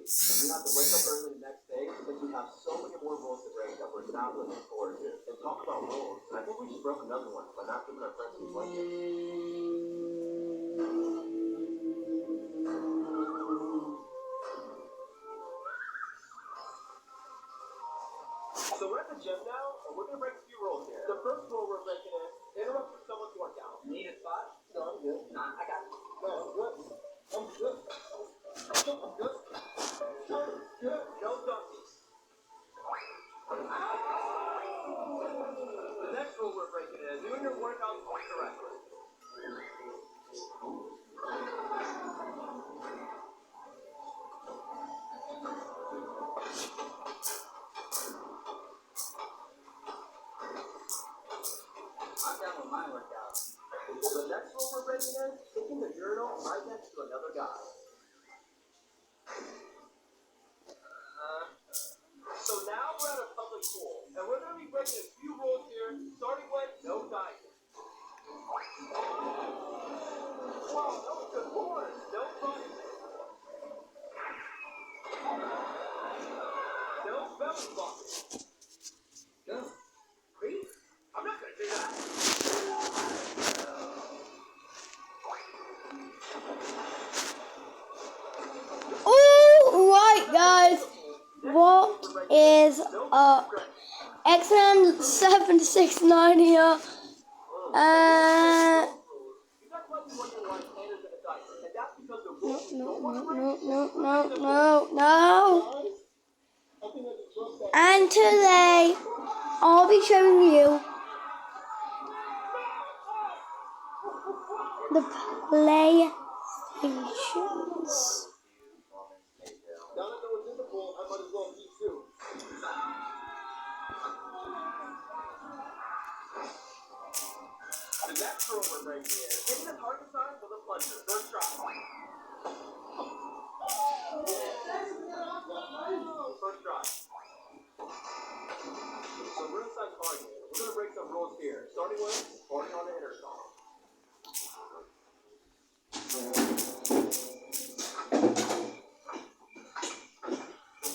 We have to wake up early the next day because we have so many more rules to break that we're not looking forward to. And talk about rules. I think we should broke another one by not giving our friends any blankets. So we're at the gym now, and we're gonna break a few rules here. The first rule we're breaking is interrupt someone's workout. You need a spot? No, I'm good. Nah, I got it. No, I'm good. I'm good. I'm good. Good. No donkeys. The next rule we're breaking is doing your workouts correctly. I'm down with my workout. The next rule we're breaking is taking the urinal right next to another guy. So now we're at a public pool, and we're going to be breaking a few rules here, starting with no diving. Wow, that was good lord. No diving. No belly bumping. No. Me? I'm not going to do that. Alright guys, what is up? XM769 here. No. And today I'll be showing you the PlayStations. Now that no one's in the pool, I might as well eat too. The next rule we're breaking is hitting the target sign with a plunger. First try. First try. So we're inside Target. We're going to break some rules here, starting with partying on the intercom.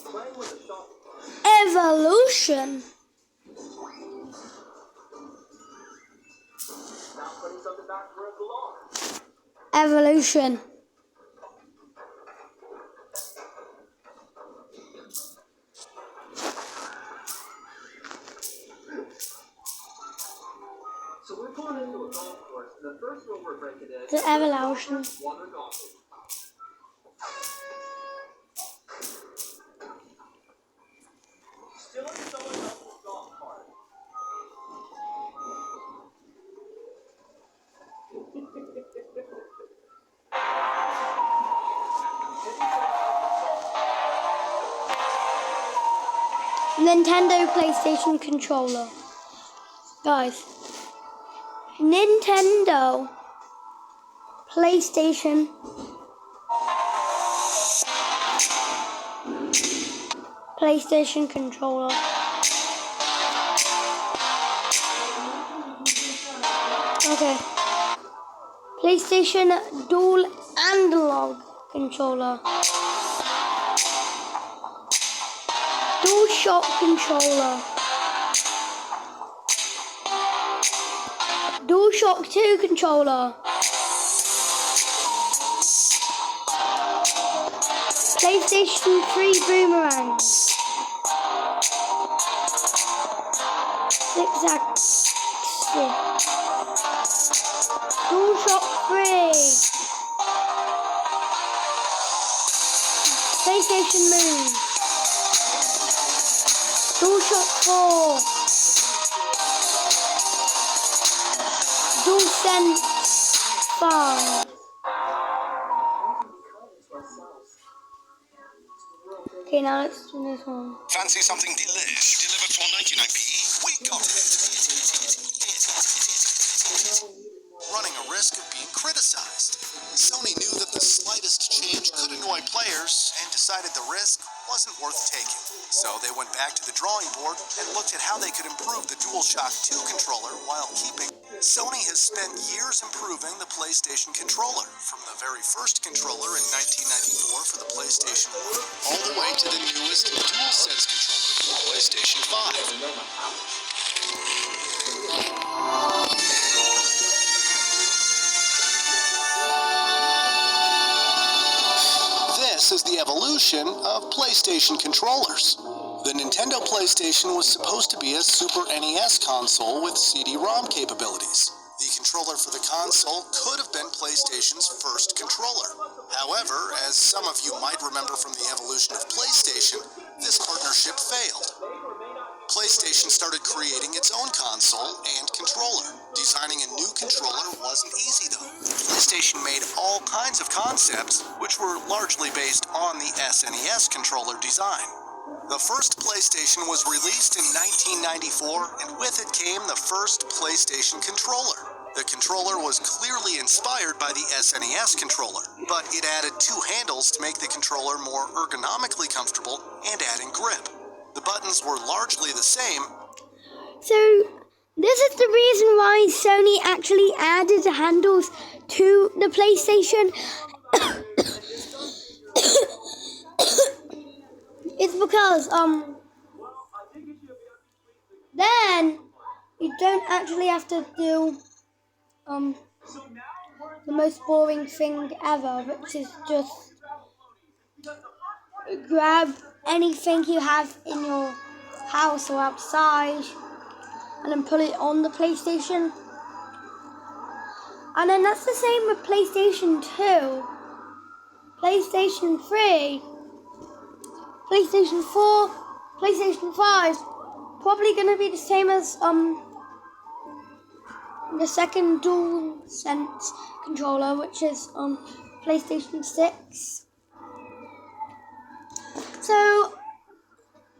Playing with a shopping cart. Evolution. Now putting something back where it belongs. Evolution. So we're going into a golf course, and the first rule we're breaking is The evolution. while they're golfing. Stealing someone else's golf cart. Nintendo PlayStation controller. Guys, Nintendo PlayStation controller. Okay. PlayStation dual analog controller. DualShock controller. DualShock 2 controller. PlayStation 3 boomerang. Zigzag stick. DualShock 3. PlayStation Move. DualShock 4. DualSense 5. Okay, now let's do this one. Fancy something delish delivered for 99p? We got it. Running a risk of being criticized. Sony knew that the slightest change could annoy players and decided the risk wasn't worth taking. So they went back to the drawing board and looked at how they could improve the DualShock 2 controller while keeping Sony has spent years improving the PlayStation controller, from the very first controller in 1994 for the PlayStation 1, all the way to the newest DualSense controller for the PlayStation 5. This is the evolution of PlayStation controllers. The Nintendo PlayStation was supposed to be a Super NES console with CD-ROM capabilities. The controller for the console could have been PlayStation's first controller. However, as some of you might remember from the evolution of PlayStation, this partnership failed. PlayStation started creating its own console and controller. Designing a new controller wasn't easy though. PlayStation made all kinds of concepts, which were largely based on the SNES controller design. The first PlayStation was released in 1994, and with it came the first PlayStation controller. The controller was clearly inspired by the SNES controller, but it added two handles to make the controller more ergonomically comfortable and adding grip. The buttons were largely the same. So this is the reason why Sony actually added the handles to the PlayStation. It's because then you don't actually have to do the most boring thing ever, which is just grab anything you have in your house or outside and then put it on the PlayStation. And then that's the same with PlayStation 2, PlayStation 3, PlayStation 4, PlayStation 5. Probably going to be the same as the second DualSense controller, which is PlayStation 6. So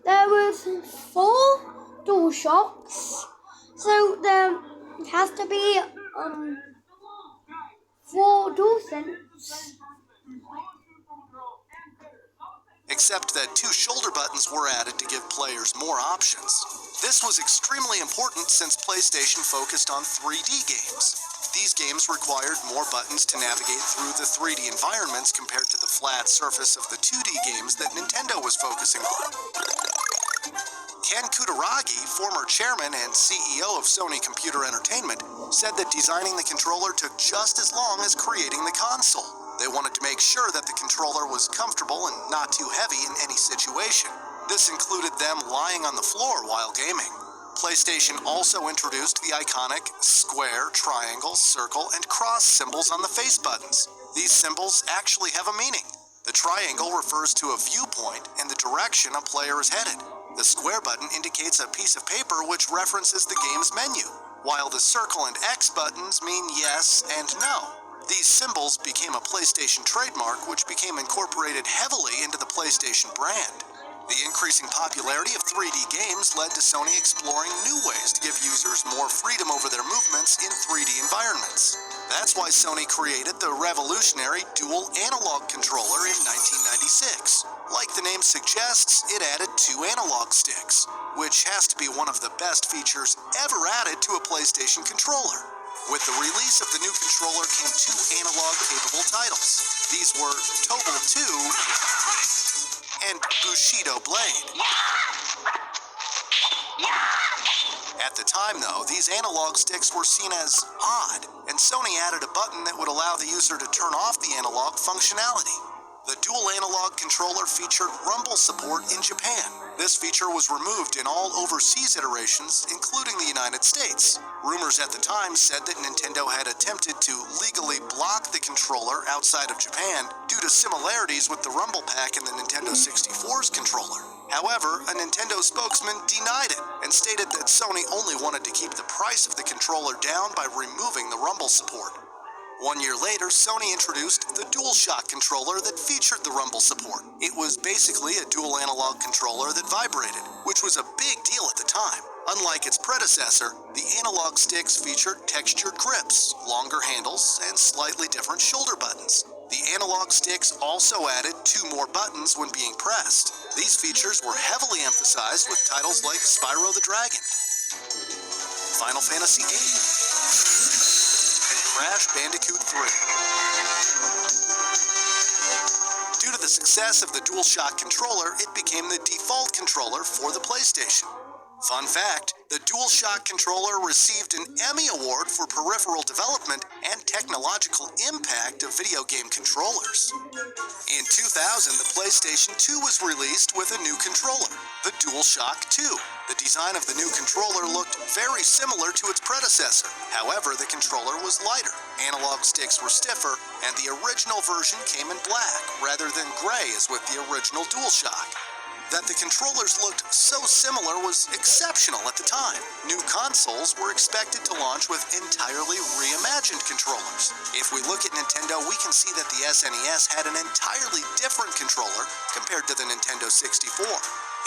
there was 4 DualShocks. So there has to be 4 DualSense. Except that 2 shoulder buttons were added to give players more options. This was extremely important since PlayStation focused on 3D games. These games required more buttons to navigate through the 3D environments compared to the flat surface of the 2D games that Nintendo was focusing on. Ken Kutaragi, former chairman and CEO of Sony Computer Entertainment, said that designing the controller took just as long as creating the console. They wanted to make sure that the controller was comfortable and not too heavy in any situation. This included them lying on the floor while gaming. PlayStation also introduced the iconic square, triangle, circle, and cross symbols on the face buttons. These symbols actually have a meaning. The triangle refers to a viewpoint and the direction a player is headed. The square button indicates a piece of paper which references the game's menu, while the circle and X buttons mean yes and no. These symbols became a PlayStation trademark, which became incorporated heavily into the PlayStation brand. The increasing popularity of 3D games led to Sony exploring new ways to give users more freedom over their movements in 3D environments. That's why Sony created the revolutionary dual analog controller in 1996. Like the name suggests, it added 2 analog sticks, which has to be one of the best features ever added to a PlayStation controller. With the release of the new controller came 2 analog-capable titles. These were Toggle 2 and Bushido Blade. At the time, though, these analog sticks were seen as odd, and Sony added a button that would allow the user to turn off the analog functionality. The dual analog controller featured rumble support in Japan. This feature was removed in all overseas iterations, including the United States. Rumors at the time said that Nintendo had attempted to legally block the controller outside of Japan due to similarities with the rumble pack in the Nintendo 64's controller. However, a Nintendo spokesman denied it and stated that Sony only wanted to keep the price of the controller down by removing the rumble support. 1 year later, Sony introduced the DualShock controller that featured the rumble support. It was basically a dual analog controller that vibrated, which was a big deal at the time. Unlike its predecessor, the analog sticks featured textured grips, longer handles, and slightly different shoulder buttons. The analog sticks also added 2 more buttons when being pressed. These features were heavily emphasized with titles like Spyro the Dragon, Final Fantasy VIII, and Crash Bandicoot 3. Due to the success of the DualShock controller, it became the default controller for the PlayStation. Fun fact, the DualShock controller received an Emmy Award for peripheral development and technological impact of video game controllers. In 2000, the PlayStation 2 was released with a new controller, the DualShock 2. The design of the new controller looked very similar to its predecessor. However, the controller was lighter, analog sticks were stiffer, and the original version came in black rather than gray as with the original DualShock. That the controllers looked so similar was exceptional at the time. New consoles were expected to launch with entirely reimagined controllers. If we look at Nintendo, we can see that the SNES had an entirely different controller compared to the Nintendo 64.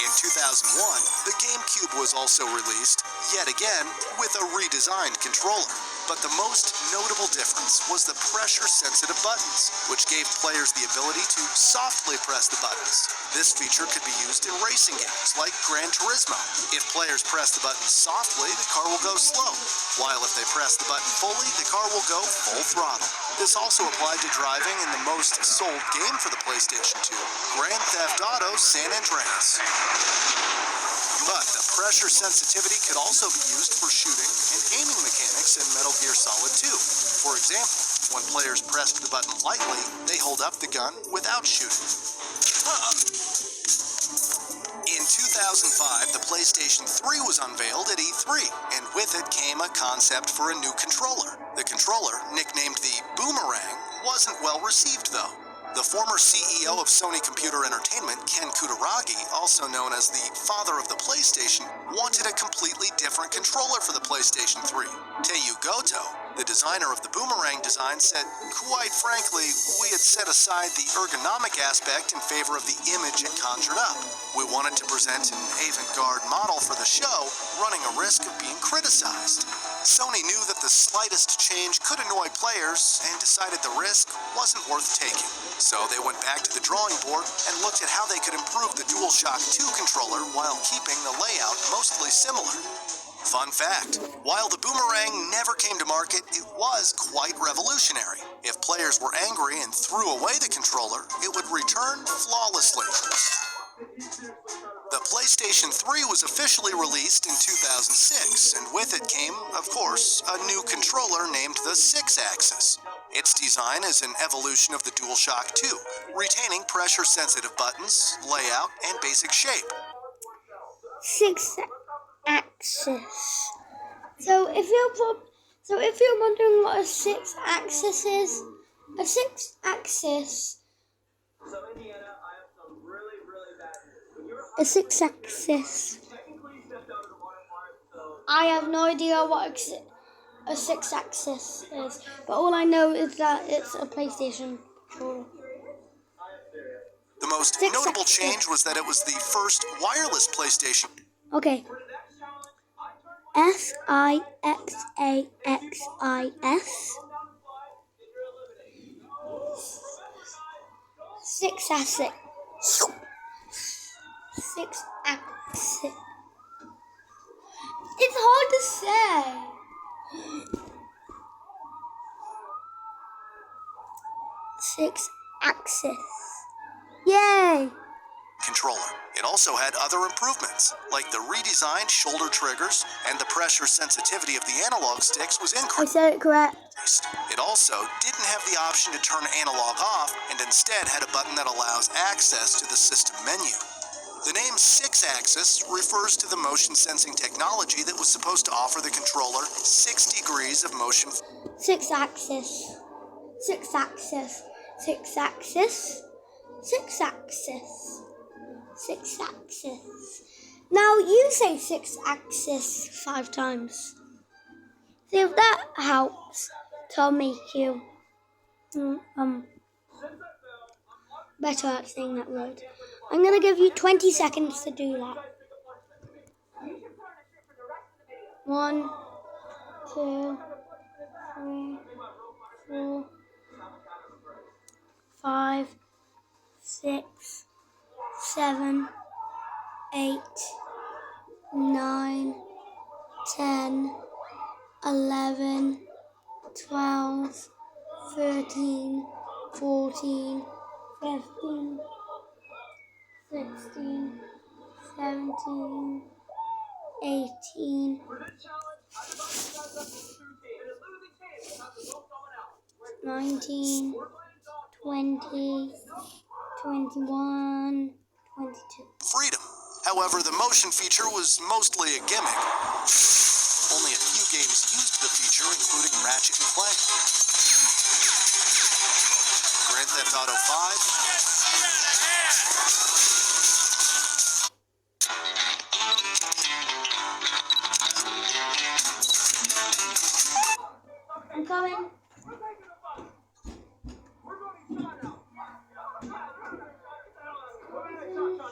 In 2001, the GameCube was also released, yet again, with a redesigned controller. But the most notable difference was the pressure-sensitive buttons, which gave players the ability to softly press the buttons. This feature could be used in racing games like Gran Turismo. If players press the button softly, the car will go slow, while if they press the button fully, the car will go full throttle. This also applied to driving in the most sold game for the PlayStation 2, Grand Theft Auto San Andreas. But the pressure sensitivity could also be used for shooting and aiming mechanics in Metal Gear Solid 2. For example, when players pressed the button lightly, they hold up the gun without shooting. In 2005, the PlayStation 3 was unveiled at E3, and with it came a concept for a new controller. The controller, nicknamed the Boomerang, wasn't well received though. The former CEO of Sony Computer Entertainment, Ken Kutaragi, also known as the father of the PlayStation, wanted a completely different controller for the PlayStation 3. Teyu Goto, the designer of the Boomerang design, said, "Quite frankly, we had set aside the ergonomic aspect in favor of the image it conjured up. We wanted to present an avant-garde model for the show, running a risk of being criticized. Sony knew that the slightest change could annoy players and decided the risk wasn't worth taking. So they went back to the drawing board and looked at how they could improve the DualShock 2 controller while keeping the layout mostly similar." Fun fact, while the Boomerang never came to market, it was quite revolutionary. If players were angry and threw away the controller, it would return flawlessly. The PlayStation 3 was officially released in 2006, and with it came, of course, a new controller named the Six-Axis. Its design is an evolution of the DualShock 2, retaining pressure-sensitive buttons, layout, and basic shape. 6-axis. So if you're wondering what a 6-axis is, a 6-axis. So Indiana, I have some really, really bad news. When you're A 6-axis. technically stepped out of the water park, so I have no idea what a 6-axis is, but all I know is that it's a PlayStation controller. The most notable change was that it was the first wireless PlayStation. Okay. SIXAXIS. 6-axis. 6-axis. It's hard to say. 6-axis. Yay! Controller. It also had other improvements, like the redesigned shoulder triggers, and the pressure sensitivity of the analog sticks was I increased. said it correct. It also didn't have the option to turn analog off, and instead had a button that allows access to the system menu. The name Six-Axis refers to the motion sensing technology that was supposed to offer the controller 6 degrees of motion. 6-axis. 6-axis. 6-axis. 6-axis. 6-axis. Now you say 6-axis 5 times. See if that helps to make you better at saying that word. I'm gonna give you 20 seconds to do that. 1, 2, 3, 4, 5, 6, 7, 8, 9, 10, 11, 12, 13, 14, 15, 16, 17, 18, For this challenge, I divided you guys up into 2 teams. And a losing team will have to vote someone out. 19, We're playing softball. 20, 21, 22. Freedom. However, the motion feature was mostly a gimmick. Only a few games used the feature, including Ratchet and Clank. Grand Theft Auto 5, I'm coming. We're taking a fight. We're voting Sean out.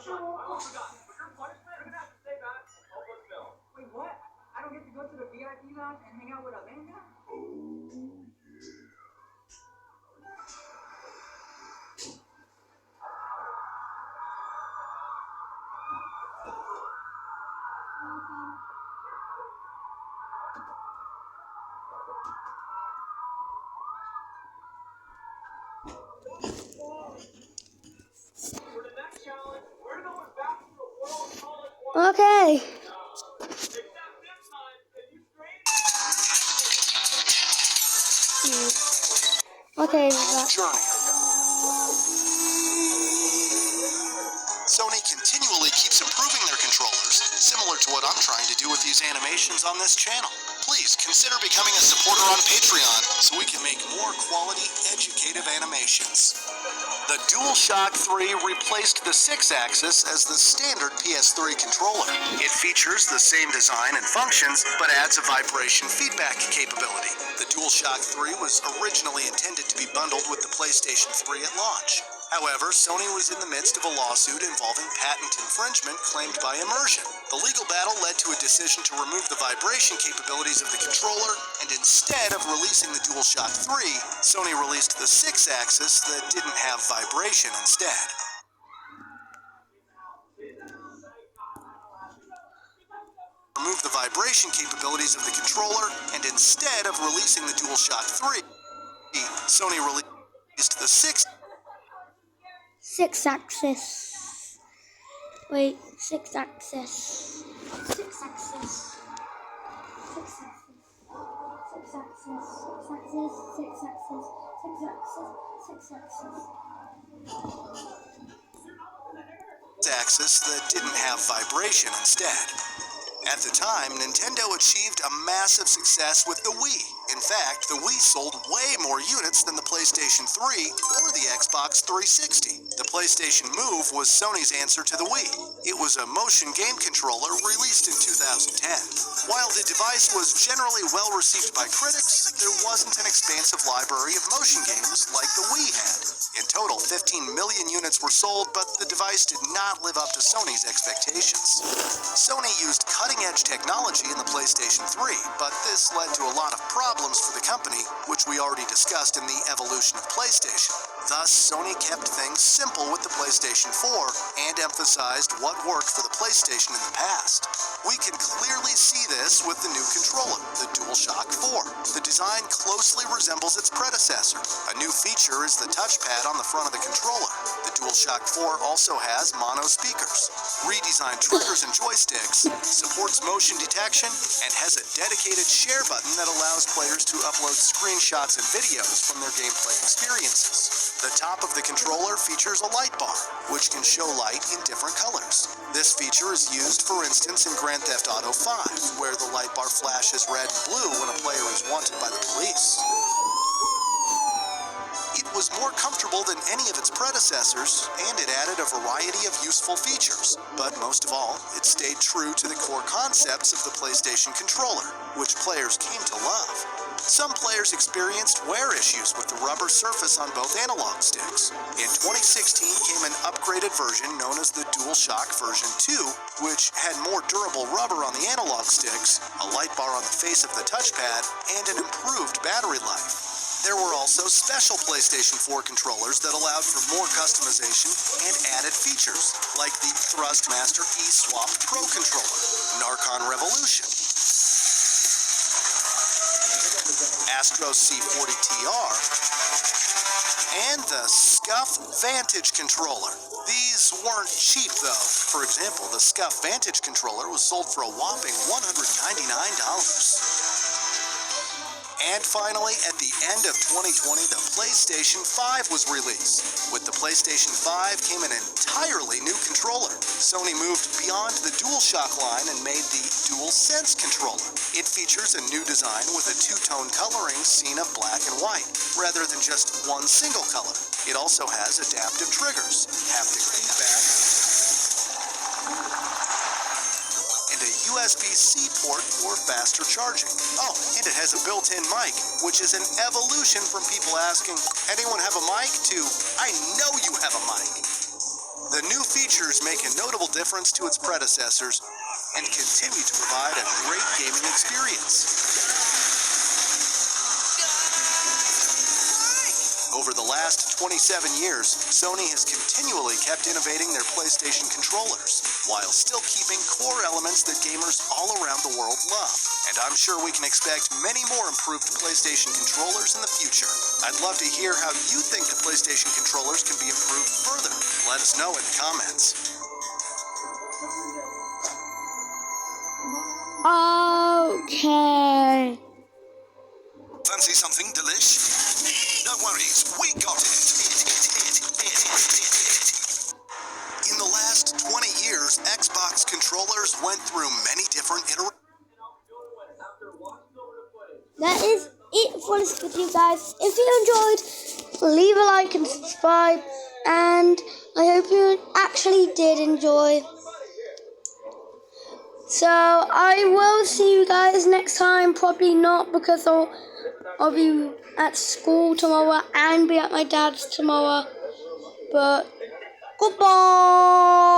Sean. I almost forgot. For your punishment, you're gonna have to stay back and help us film. Wait, what? I don't get to go to the VIP lounge and hang out with Amanda? For the next challenge, we're going back to the world college one. Okay. Except this time, if you strain Okay, that. Journey. Sony continually keeps improving their controllers, similar to what I'm trying to do with these animations on this channel. Please consider becoming a supporter on Patreon so we can make more quality, educative animations. The DualShock 3 replaced the 6-axis as the standard PS3 controller. It features the same design and functions, but adds a vibration feedback capability. The DualShock 3 was originally intended to be bundled with the PlayStation 3 at launch. However, Sony was in the midst of a lawsuit involving patent infringement claimed by Immersion. The legal battle led to a decision to remove the vibration capabilities of the controller, and instead of releasing the DualShock 3, Sony released the 6-axis that didn't have vibration instead. Remove the vibration capabilities of the controller, and instead of releasing the DualShock 3, Sony released the 6-axis. Wait, 6-axis. 6-axis. 6-axis. 6-axis. 6-axis. 6-axis. 6-axis. axis that didn't have vibration instead. At the time, Nintendo achieved a massive success with the Wii. In fact, the Wii sold way more units than the PlayStation 3 or the Xbox 360. The PlayStation Move was Sony's answer to the Wii. It was a motion game controller released in 2010. While the device was generally well received by critics, there wasn't an expansive library of motion games like the Wii had. In total, 15 million units were sold, but the device did not live up to Sony's expectations. Sony used cutting-edge technology in the PlayStation 3, but this led to a lot of problems for the company, which we already discussed in the evolution of PlayStation. Thus, Sony kept things simple with the PlayStation 4 and emphasized what worked for the PlayStation in the past. We can clearly see this with the new controller, the DualShock 4. The design closely resembles its predecessor. A new feature is the touchpad on the front of the controller. The DualShock 4 also has mono speakers, redesigned triggers and joysticks, supports motion detection, and has a dedicated share button that allows players to upload screenshots and videos from their gameplay experiences. The top of the controller features a light bar, which can show light in different colors. This feature is used, for instance, in Grand Theft Auto 5, where the light bar flashes red and blue when a player is wanted by the police. It was more comfortable than any of its predecessors, and it added a variety of useful features. But most of all, it stayed true to the core concepts of the PlayStation controller, which players came to love. Some players experienced wear issues with the rubber surface on both analog sticks. In 2016 came an upgraded version known as the DualShock version 2, which had more durable rubber on the analog sticks, a light bar on the face of the touchpad, and an improved battery life. There were also special PlayStation 4 controllers that allowed for more customization and added features, like the Thrustmaster eSwap Pro controller, Narcon Revolution, Astro C40TR, and the SCUF Vantage controller. These weren't cheap though. For example, the SCUF Vantage controller was sold for a whopping $199. And finally, at the end of 2020, the PlayStation 5 was released. With the PlayStation 5 came an entirely new controller. Sony moved beyond the DualShock line and made the DualSense controller. It features a new design with a two-tone coloring scene of black and white, rather than just one single color. It also has adaptive triggers, haptic feedback, and a USB-C port for faster charging. Oh, and it has a built-in mic, which is an evolution from people asking, anyone have a mic, to, I know you have a mic. The new features make a notable difference to its predecessors and continue to provide a great gaming experience. Over the last 27 years, Sony has continually kept innovating their PlayStation controllers, while still keeping core elements that gamers all around the world love. And I'm sure we can expect many more improved PlayStation controllers in the future. I'd love to hear how you think the PlayStation controllers can be improved further. Let us know in the comments. Okay. Fancy something delish? No worries, we got it. In the last 20 years, Xbox controllers went through many different iterations. That is it for this video, guys. If you enjoyed, leave a like and subscribe. And I hope you actually did enjoy. So I will see you guys next time. Probably not, because I'll be at school tomorrow and be at my dad's tomorrow. But goodbye.